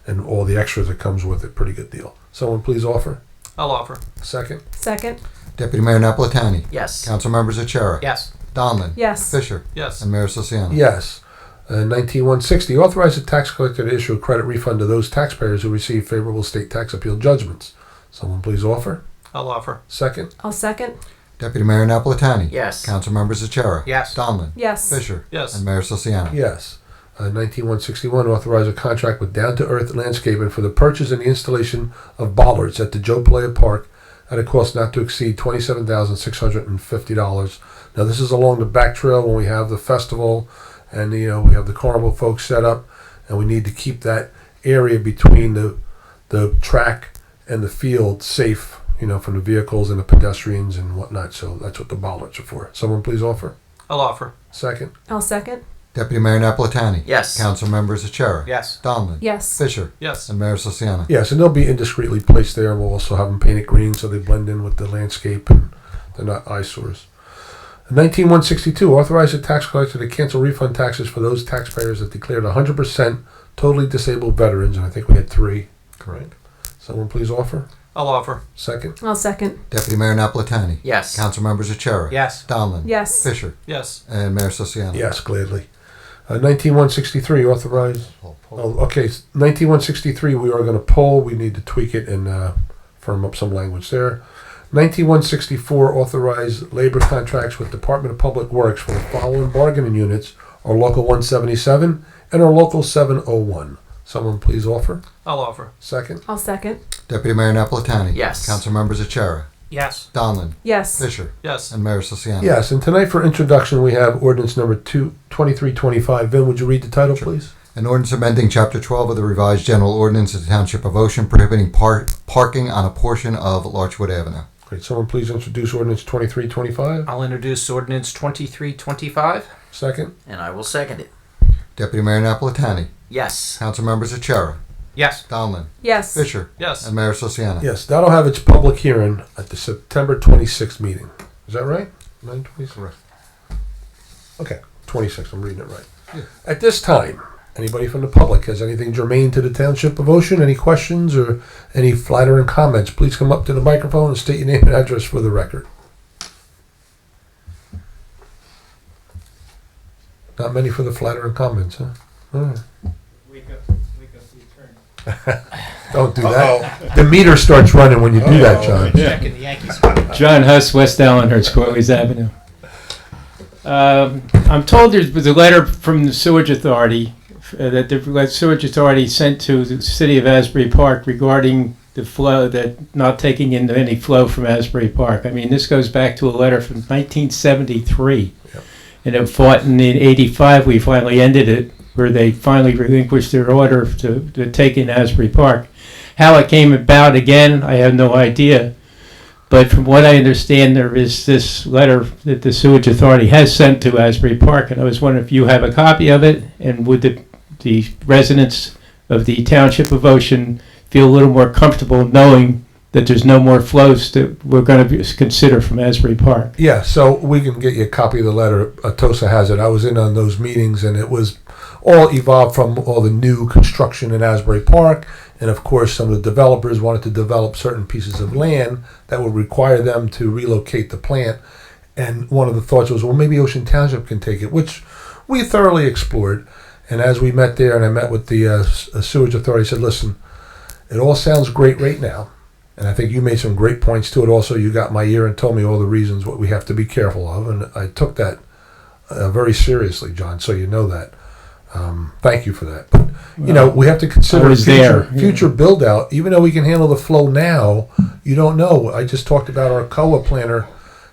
[SPEAKER 1] and all the extras that comes with it. Pretty good deal. Someone please offer.
[SPEAKER 10] I'll offer.
[SPEAKER 1] Second.
[SPEAKER 9] Second.
[SPEAKER 2] Deputy Mayor Napolitani.
[SPEAKER 8] Yes.
[SPEAKER 2] Council members Achara.
[SPEAKER 11] Yes.
[SPEAKER 2] Donlin.
[SPEAKER 9] Yes.
[SPEAKER 2] Fisher.
[SPEAKER 10] Yes.
[SPEAKER 2] And Mayor Sosiano.
[SPEAKER 1] Yes. 19160, authorize the tax collector to issue a credit refund to those taxpayers who receive favorable state tax appeal judgments. Someone please offer.
[SPEAKER 10] I'll offer.
[SPEAKER 1] Second.
[SPEAKER 9] I'll second.
[SPEAKER 2] Deputy Mayor Napolitani.
[SPEAKER 8] Yes.
[SPEAKER 2] Council members Achara.
[SPEAKER 11] Yes.
[SPEAKER 2] Donlin.
[SPEAKER 9] Yes.
[SPEAKER 2] Fisher.
[SPEAKER 10] Yes.
[SPEAKER 2] And Mayor Sosiano.
[SPEAKER 1] Yes. 19161, authorize a contract with Down to Earth Landscaping for the purchase and the installation of bollards at the Joe Playa Park at a cost not to exceed $27,650. Now this is along the back trail when we have the festival and we have the carnival folks set up, and we need to keep that area between the track and the field safe, from the vehicles and the pedestrians and whatnot. So that's what the bollards are for. Someone please offer.
[SPEAKER 10] I'll offer.
[SPEAKER 1] Second.
[SPEAKER 9] I'll second.
[SPEAKER 2] Deputy Mayor Napolitani.
[SPEAKER 8] Yes.
[SPEAKER 2] Council members Achara.
[SPEAKER 11] Yes.
[SPEAKER 2] Donlin.
[SPEAKER 9] Yes.
[SPEAKER 2] Fisher.
[SPEAKER 10] Yes.
[SPEAKER 2] And Mayor Sosiano.
[SPEAKER 1] Yes, and they'll be indiscreetly placed there, and we'll also have them painted green so they blend in with the landscape and they're not eyesores. 19162, authorize the tax collector to cancel refund taxes for those taxpayers that declared 100% totally disabled veterans, and I think we had 3. Correct. Someone please offer.
[SPEAKER 10] I'll offer.
[SPEAKER 1] Second.
[SPEAKER 9] I'll second.
[SPEAKER 2] Deputy Mayor Napolitani.
[SPEAKER 8] Yes.
[SPEAKER 2] Council members Achara.
[SPEAKER 11] Yes.
[SPEAKER 2] Donlin.
[SPEAKER 9] Yes.
[SPEAKER 2] Fisher.
[SPEAKER 10] Yes.
[SPEAKER 2] And Mayor Sosiano.
[SPEAKER 1] Yes, gladly. 19163, authorize. Oh, okay, 19163, we are going to poll. We need to tweak it and firm up some language there. 19164, authorize labor contracts with Department of Public Works for the following bargaining units: our Local 177 and our Local 701. Someone please offer.
[SPEAKER 10] I'll offer.
[SPEAKER 1] Second.
[SPEAKER 9] I'll second.
[SPEAKER 2] Deputy Mayor Napolitani.
[SPEAKER 8] Yes.
[SPEAKER 2] Council members Achara.
[SPEAKER 11] Yes.
[SPEAKER 2] Donlin.
[SPEAKER 9] Yes.
[SPEAKER 2] Fisher.
[SPEAKER 10] Yes.
[SPEAKER 2] And Mayor Sosiano.
[SPEAKER 1] Yes, and tonight for introduction we have ordinance number 2325. Vin, would you read the title, please?
[SPEAKER 2] An ordinance amending Chapter 12 of the revised general ordinance of the Township of Ocean prohibiting parking on a portion of Larchwood Avenue.
[SPEAKER 1] Great. Someone please introduce ordinance 2325.
[SPEAKER 11] I'll introduce ordinance 2325.
[SPEAKER 1] Second.
[SPEAKER 8] And I will second it.
[SPEAKER 2] Deputy Mayor Napolitani.
[SPEAKER 8] Yes.
[SPEAKER 2] Council members Achara.
[SPEAKER 11] Yes.
[SPEAKER 2] Donlin.
[SPEAKER 9] Yes.
[SPEAKER 2] Fisher.
[SPEAKER 10] Yes.
[SPEAKER 2] And Mayor Sosiano.
[SPEAKER 1] Yes, that'll have its public hearing at the September 26th meeting. Is that right? 9/26? Okay, 26, I'm reading it right.
[SPEAKER 2] Yeah.
[SPEAKER 1] At this time, anybody from the public has anything germane to the Township of Ocean, any questions or any flattering comments, please come up to the microphone and state your name and address for the record. Not many for the flattering comments, huh? All right. Don't do that. The meter starts running when you do that, John.
[SPEAKER 11] Checking the Yankees.
[SPEAKER 3] John Huss, West Allenhurst, Cortlandt Avenue. I'm told there was a letter from the Sewage Authority that the Sewage Authority sent to the City of Asbury Park regarding the flow, that not taking in any flow from Asbury Park. I mean, this goes back to a letter from 1973.
[SPEAKER 1] Yep.
[SPEAKER 3] And it fought in 85, we finally ended it, where they finally relinquished their order to take in Asbury Park. How it came about, again, I have no idea. But from what I understand, there is this letter that the Sewage Authority has sent to Asbury Park, and I was wondering if you have a copy of it, and would the residents of the Township of Ocean feel a little more comfortable knowing that there's no more flows that we're going to consider from Asbury Park.
[SPEAKER 1] Yeah, so we can get you a copy of the letter. Atosa has it. I was in on those meetings, and it was all evolved from all the new construction in Asbury Park. And of course, some of the developers wanted to develop certain pieces of land that would require them to relocate the plant. And one of the thoughts was, well, maybe Ocean Township can take it, which we thoroughly explored. And as we met there, and I met with the sewage authority, I said, listen, it all sounds great right now. And I think you made some great points to it. Also, you got my ear and told me all the reasons what we have to be careful of. And I took that very seriously, John, so you know that. Thank you for that. But, you know, we have to consider future build out. Even though we can handle the flow now, you don't know. I just talked about our COA planner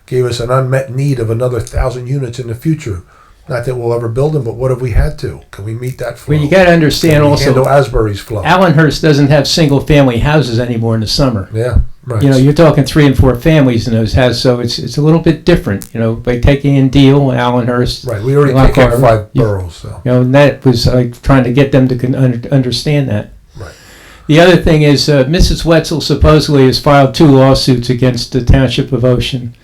[SPEAKER 1] gave us an unmet need of another 1,000 units in the future. Not that we'll ever build them, but what if we had to? Can we meet that flow?
[SPEAKER 3] Well, you got to understand also,
[SPEAKER 1] handle Asbury's flow.
[SPEAKER 3] Allenhurst doesn't have single-family houses anymore in the summer.
[SPEAKER 1] Yeah, right.
[SPEAKER 3] You know, you're talking 3 and 4 families in those houses, so it's a little bit different. You know, by taking in Deal, Allenhurst.
[SPEAKER 1] Right, we already take in 5 boroughs. So.
[SPEAKER 3] You know, and that was like trying to get them to understand that.
[SPEAKER 1] Right.
[SPEAKER 3] The other thing is Mrs. Wetzel supposedly has filed 2 lawsuits against the Township of Ocean.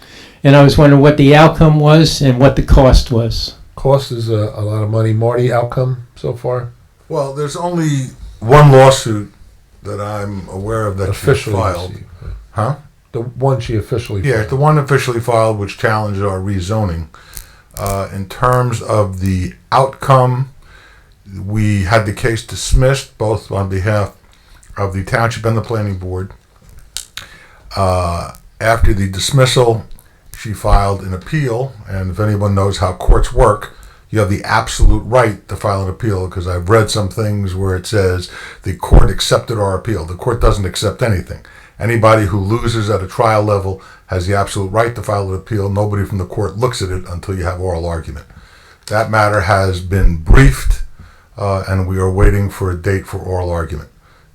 [SPEAKER 3] And I was wondering what the outcome was and what the cost was.
[SPEAKER 1] Cost is a lot of money. Marty, outcome so far?
[SPEAKER 5] Well, there's only one lawsuit that I'm aware of that
[SPEAKER 1] officially
[SPEAKER 5] filed. Huh?
[SPEAKER 1] The one she officially filed.
[SPEAKER 5] Yeah, the one officially filed, which challenged our rezoning. In terms of the outcome, we had the case dismissed, both on behalf of the township and the planning board. After the dismissal, she filed an appeal, and if anyone knows how courts work, you have the absolute right to file an appeal, because I've read some things where it says the court accepted our appeal. The court doesn't accept anything. Anybody who loses at a trial level has the absolute right to file an appeal. Nobody from the court looks at it until you have oral argument. That matter has been briefed, and we are waiting for a date for oral argument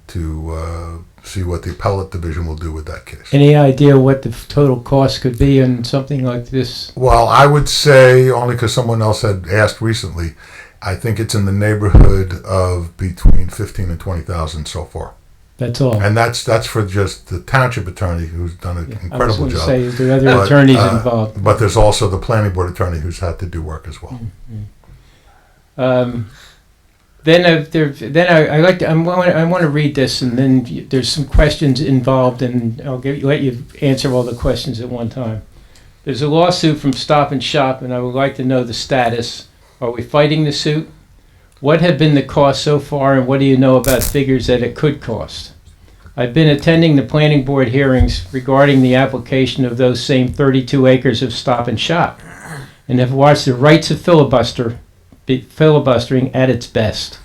[SPEAKER 5] to see what the appellate division will do with that case.
[SPEAKER 3] Any idea what the total cost could be in something like this?
[SPEAKER 5] Well, I would say, only because someone else had asked recently, I think it's in the neighborhood of between 15 and 20,000 so far.
[SPEAKER 3] That's all.
[SPEAKER 5] And that's for just the township attorney, who's done an incredible job.
[SPEAKER 3] Say, is there other attorneys involved?
[SPEAKER 5] But there's also the planning board attorney who's had to do work as well.
[SPEAKER 3] Mm-hmm. Then I like to, I want to read this, and then there's some questions involved, and I'll let you answer all the questions at one time. There's a lawsuit from Stop and Shop, and I would like to know the status. Are we fighting the suit? What have been the costs so far, and what do you know about figures that it could cost? I've been attending the planning board hearings regarding the application of those same 32 acres of Stop and Shop, and have watched the rights of filibustering at its best.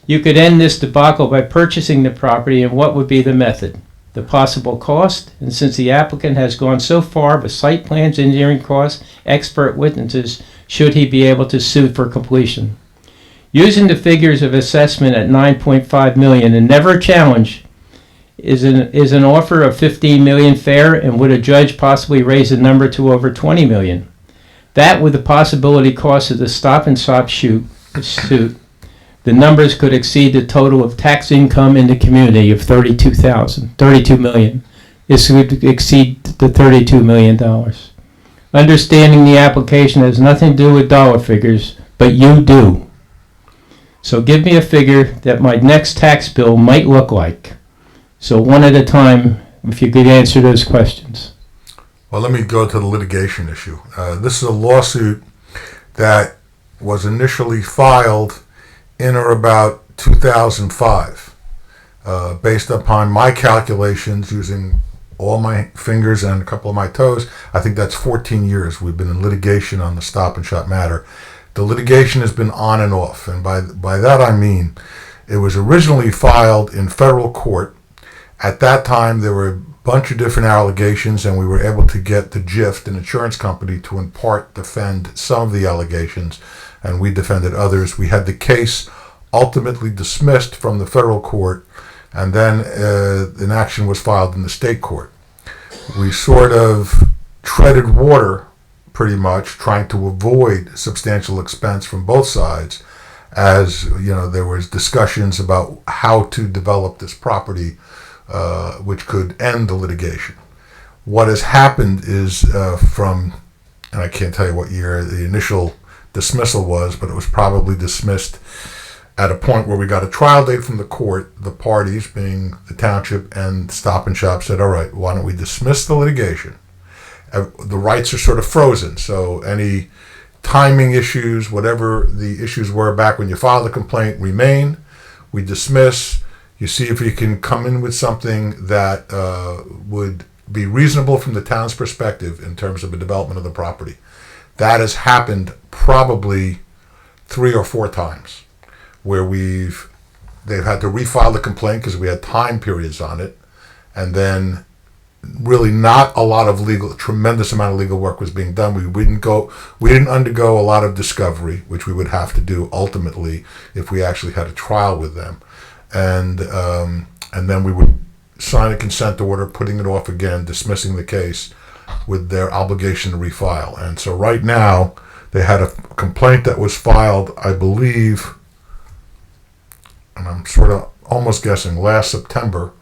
[SPEAKER 3] You could end this debacle by purchasing the property, and what would be the method? The possible cost, and since the applicant has gone so far with site plans, engineering costs, expert witnesses, should he be able to sue for completion? Using the figures of assessment at $9.5 million and never challenge, is an offer of $15 million fair, and would a judge possibly raise the number to over $20 million? That, with the possibility cost of the Stop and Shop suit, the numbers could exceed the total of tax income in the community of $32 million. This would exceed the $32 million. Understanding the application has nothing to do with dollar figures, but you do. So give me a figure that my next tax bill might look like. So one at a time, if you could answer those questions.
[SPEAKER 5] Well, let me go to the litigation issue. This is a lawsuit that was initially filed in or about 2005. Based upon my calculations, using all my fingers and a couple of my toes, I think that's 14 years we've been in litigation on the Stop and Shop matter. The litigation has been on and off, and by that I mean it was originally filed in federal court. At that time, there were a bunch of different allegations, and we were able to get the GIFT, an insurance company, to in part defend some of the allegations, and we defended others. We had the case ultimately dismissed from the federal court, and then an action was filed in the state court. We sort of treaded water, pretty much, trying to avoid substantial expense from both sides, as you know, there was discussions about how to develop this property which could end the litigation. What has happened is and I can't tell you what year the initial dismissal was, but it was probably dismissed at a point where we got a trial date from the court. The parties, being the township and Stop and Shop, said, all right, why don't we dismiss the litigation? The rights are sort of frozen, so any timing issues, whatever the issues were back when you filed the complaint, remain. We dismiss. You see if you can come in with something that would be reasonable from the town's perspective in terms of the development of the property. That has happened probably 3 or 4 times, where they've had to refile the complaint because we had time periods on it, and then really not a lot of tremendous amount of legal work was being done. We didn't undergo a lot of discovery, which we would have to do ultimately if we actually had a trial with them, and then we would sign a consent order, putting it off again, dismissing the case with their obligation to refile. And so right now they had a complaint that was filed, I believe, and I'm sort of almost guessing last September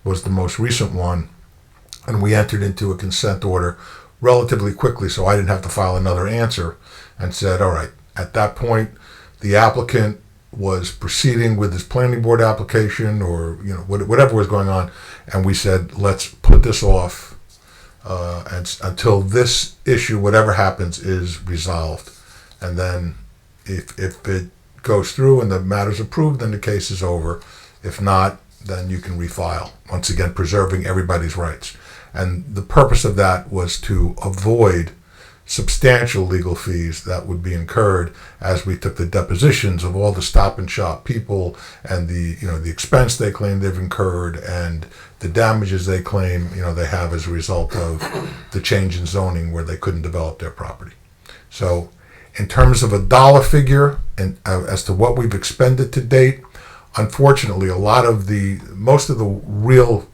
[SPEAKER 5] was the most recent one, and we entered into a consent order relatively quickly, so I didn't have to file another answer, and said, all right, at that point, the applicant was proceeding with his planning board application, or whatever was going on, and we said, let's put this off until this issue, whatever happens, is resolved. And then if it goes through and the matter's approved, then the case is over. If not, then you can refile, once again preserving everybody's rights. And the purpose of that was to avoid substantial legal fees that would be incurred as we took the depositions of all the Stop and Shop people, and the expense they claim they've incurred and the damages they claim they have as a result of the change in zoning where they couldn't develop their property. So in terms of a dollar figure and as to what we've expended to date, unfortunately most of the real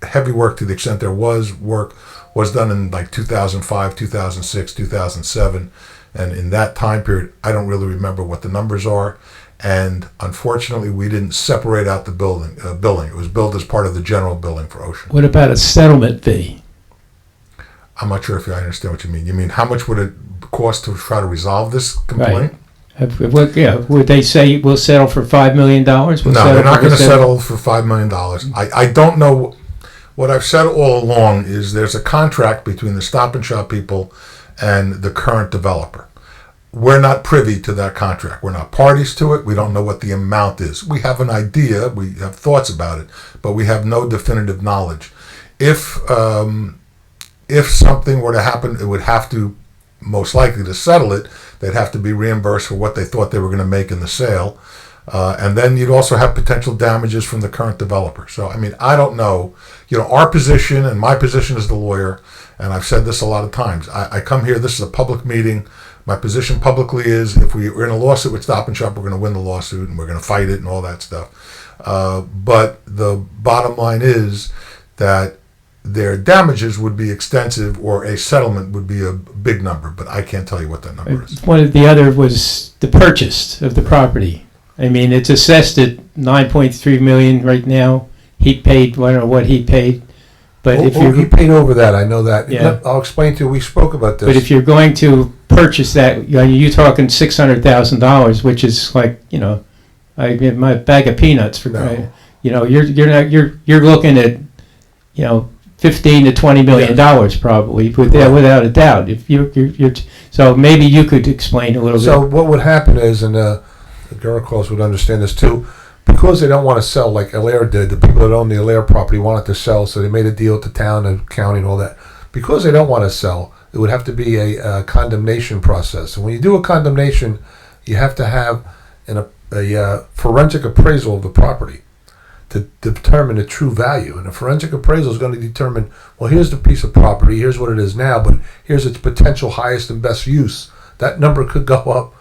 [SPEAKER 5] heavy work, to the extent there was work, was done in like 2005, 2006, 2007, and in that time period, I don't really remember what the numbers are. And unfortunately, we didn't separate out the billing. It was billed as part of the general billing for Ocean.
[SPEAKER 3] What about a settlement fee?
[SPEAKER 5] I'm not sure if I understand what you mean. You mean how much would it cost to try to resolve this complaint?
[SPEAKER 3] Right. Would they say we'll settle for $5 million?
[SPEAKER 5] No, they're not going to settle for $5 million. I don't know. What I've said all along is there's a contract between the Stop and Shop people and the current developer. We're not privy to that contract. We're not parties to it. We don't know what the amount is. We have an idea. We have thoughts about it, but we have no definitive knowledge. If something were to happen, it would have to, most likely to settle it, they'd have to be reimbursed for what they thought they were going to make in the sale. And then you'd also have potential damages from the current developer. So, I don't know. Our position and my position as the lawyer, and I've said this a lot of times, I come here, this is a public meeting. My position publicly is if we're in a lawsuit with Stop and Shop, we're going to win the lawsuit and we're going to fight it and all that stuff. But the bottom line is that their damages would be extensive, or a settlement would be a big number, but I can't tell you what that number is.
[SPEAKER 3] One of the other was the purchase of the property. It's assessed at $9.3 million right now. He paid, I don't know what he paid, but
[SPEAKER 1] he paid over that. I know that.
[SPEAKER 3] Yeah.
[SPEAKER 1] I'll explain to you. We spoke about this.
[SPEAKER 3] But if you're going to purchase that, you're talking $600,000, which is like I get my bag of peanuts for.
[SPEAKER 5] No.
[SPEAKER 3] You're looking at $15 to $20 million probably, without a doubt. If you're so maybe you could explain a little bit.
[SPEAKER 1] So what would happen is, and the Garacals would understand this too, because they don't want to sell like Allaire did. The people that own the Allaire property wanted to sell, so they made a deal with the town and county and all that. Because they don't want to sell, it would have to be a condemnation process. And when you do a condemnation, you have to have a forensic appraisal of the property to determine the true value. And a forensic appraisal is going to determine, well, here's the piece of property, here's what it is now, but here's its potential highest and best use. That number could go up.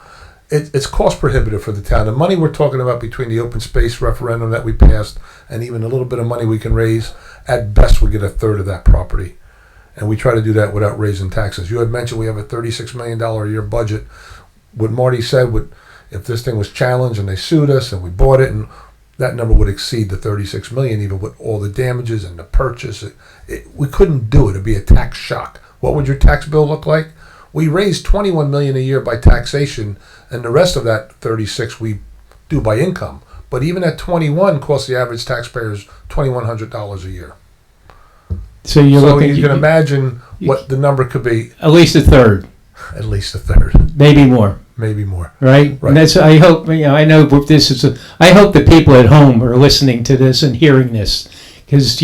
[SPEAKER 1] It's cost prohibitive for the town. The money we're talking about between the open space referendum that we passed and even a little bit of money we can raise, at best we get a third of that property. And we try to do that without raising taxes. You had mentioned we have a $36 million a year budget. What Marty said, if this thing was challenged and they sued us and we bought it, and that number would exceed the 36 million, even with all the damages and the purchase. We couldn't do it. It'd be a tax shock. What would your tax bill look like? We raise 21 million a year by taxation, and the rest of that 36 we do by income. But even at 21, costs the average taxpayer $2,100 a year.
[SPEAKER 3] So you're
[SPEAKER 1] So
[SPEAKER 3] looking.
[SPEAKER 1] you can imagine what the number could be.
[SPEAKER 3] At least a third,
[SPEAKER 1] At least a third,
[SPEAKER 3] maybe more.
[SPEAKER 1] maybe more.
[SPEAKER 3] Right?
[SPEAKER 1] Right.
[SPEAKER 3] And that's, I hope, I know this is, I hope the people at home are listening to this and hearing this. Because,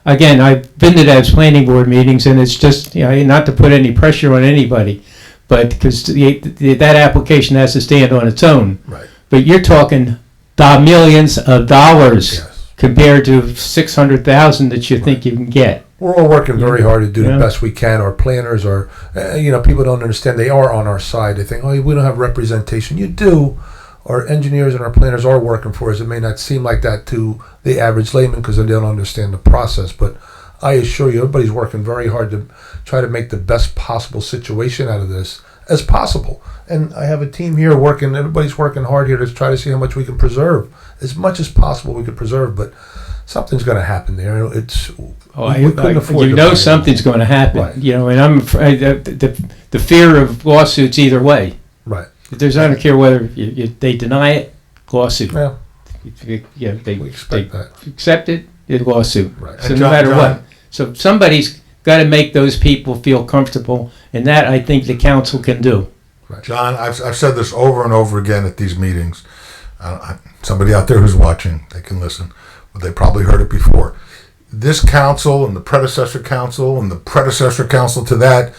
[SPEAKER 3] again, I've been to those planning board meetings, and it's just, not to put any pressure on anybody, but because that application has to stand on its own.
[SPEAKER 1] Right.
[SPEAKER 3] But you're talking millions of dollars
[SPEAKER 1] Yes.
[SPEAKER 3] compared to 600,000 that you think you can get.
[SPEAKER 1] We're all working very hard to do
[SPEAKER 3] Yeah.
[SPEAKER 1] the best we can. Our planners are, people don't understand. They are on our side. They think, oh, we don't have representation. You do. Our engineers and our planners are working for us. It may not seem like that to the average layman because they don't understand the process. But I assure you, everybody's working very hard to try to make the best possible situation out of this as possible. And I have a team here working. Everybody's working hard here to try to see how much we can preserve. As much as possible we can preserve. But something's going to happen there. It's we couldn't afford to buy it.
[SPEAKER 3] Something's going to happen.
[SPEAKER 1] Right.
[SPEAKER 3] And I'm afraid that the fear of lawsuits either way.
[SPEAKER 1] Right.
[SPEAKER 3] I don't care whether they deny it, lawsuit.
[SPEAKER 1] Yeah.
[SPEAKER 3] They
[SPEAKER 1] We expect that.
[SPEAKER 3] accept it, lawsuit.
[SPEAKER 1] Right.
[SPEAKER 3] So
[SPEAKER 5] And
[SPEAKER 3] no
[SPEAKER 5] John-
[SPEAKER 3] matter
[SPEAKER 5] John-
[SPEAKER 3] what. So somebody's got to make those people feel comfortable, and that I think the council can do.
[SPEAKER 5] John, I've said this over and over again at these meetings. Somebody out there who's watching, they can listen, but they probably heard it before. This council and the predecessor council and the predecessor council to that,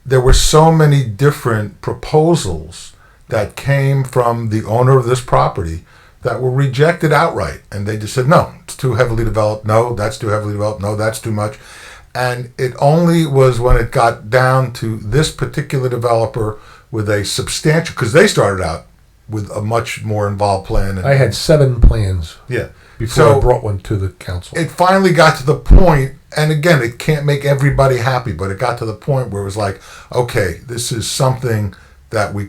[SPEAKER 5] there were so many different proposals that came from the owner of this property that were rejected outright. And they just said, no, it's too heavily developed. No, that's too heavily developed. No, that's too much. And it only was when it got down to this particular developer with a substantial, because they started out with a much more involved plan. And,
[SPEAKER 1] I had 7 plans
[SPEAKER 5] yeah.
[SPEAKER 1] before I brought one to the council.
[SPEAKER 5] It finally got to the point, and again, it can't make everybody happy, but it got to the point where it was like, okay, this is something that we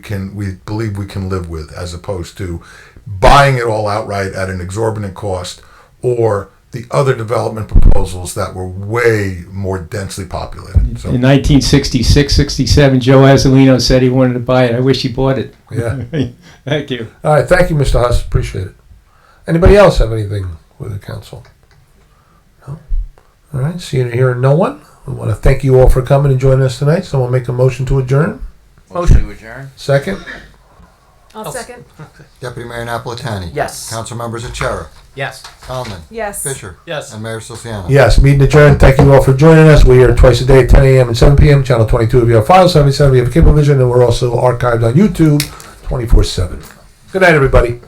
[SPEAKER 5] believe we can live with, as opposed to buying it all outright at an exorbitant cost, or the other development proposals that were way more densely populated. So,
[SPEAKER 3] In 1966, 67, Joe Azzolino said he wanted to buy it. I wish he bought it.
[SPEAKER 1] Yeah.
[SPEAKER 3] Thank you.
[SPEAKER 1] All right. Thank you, Mr. Huss. Appreciate it. Anybody else have anything with the council? No? All right. Seeing and hearing no one, we want to thank you all for coming and joining us tonight. Someone make a motion to adjourn?
[SPEAKER 8] Motion to adjourn.
[SPEAKER 1] Second?
[SPEAKER 9] I'll second.
[SPEAKER 2] Deputy Mayor Napolitani.
[SPEAKER 8] Yes.
[SPEAKER 2] Council members Achara,
[SPEAKER 11] Yes.
[SPEAKER 2] Tallman,
[SPEAKER 9] Yes.
[SPEAKER 2] Fisher,
[SPEAKER 10] Yes.
[SPEAKER 2] and Mayor Sulciano.
[SPEAKER 1] Yes. Meeting adjourned. Thank you all for joining us. We are twice a day at 10 a.m. and 7 p.m. Channel 22 if you have File 77 if you have Cablevision, and we're also archived on YouTube 24/7. Good night, everybody.